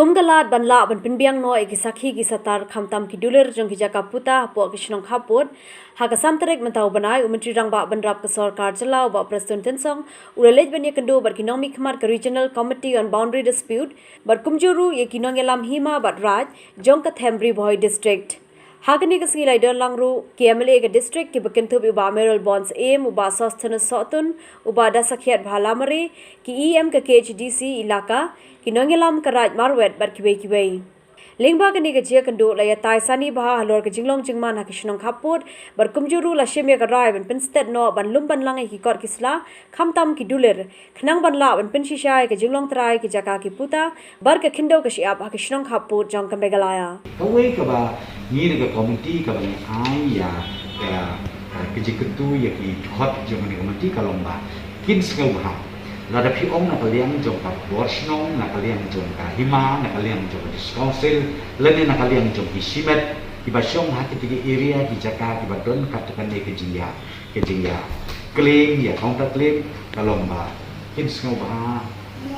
Kumgalat banla ban pynbiang no ki sakhi ki satar khamtam ki dulir jong ki jaka puta hapoh ki shnong khappud ha ka samtarik mentau banai Myntri Rangbah bandrap ke sarkar Bah Prestone Tynsong leit ban ye kynduh bat ki nongmihkhmat ke Regional Committee on Boundary Dispute bat kumjuh ye ki nongialam Hima bat raj jong ka Ri Bhoi District. Hagani ka sngi dan langru ki MLA ke district ki bekentub uba mineral bonds aim uba sustenance sotun uba da sakhiat bhalamare ki EM ke KHDC ilaka ki nongialam karaj marwet bat kibai. Lingba kani ke jia kynduh la ya tai sani bah halor ke jinglong jingman ha ki shnong khappud bar kumjuh la shim ya karai ban pinstet no ban lum ban langai ki kot kisla khamtam ki dulir khnang ban la ban pinshisha ke jinglong trai ki jaka ki puta bar ke kynduh ke siap ha ki shnong khappud jong ka megalaya Kawai ka ba ni daga komiti ka ba ai ya kejikentu ya ki hot jong ni komiti ka lomba kin sengau ha la da phi ong na kaliang jong ka shnong na kaliang jong ka Hima na kaliang jong ka council lene na kaliang jong ki simet ki ba syong ha ki tigi area ki jaka ki ba don ka tekan ni ke jingya claim ya counter claim ka lomba kin sengau ha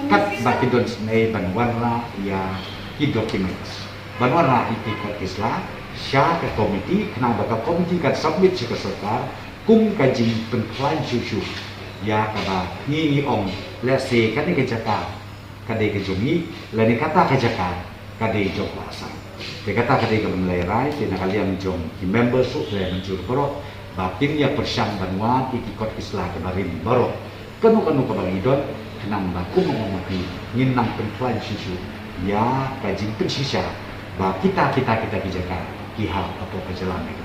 kat ba ki don snei ban warna ya ki documents banwara iti kot kisla sya ke komiti kena baka komiti kan submit ke sarkar kum kajing penklan susu ya kaba ni ong let's say kan ke jaka kade ke jongi lani kata ke jaka kade jok lasa de kata kade ke melerai ke nakalian jong ki member su le mencur boro batin ya persyang banwa iti kot kisla ke barin boro kanu ke bangidon kenang baku ngomong nginang penklan susu ya kajing pensisa bah kita dijaga di hal atau perjalanan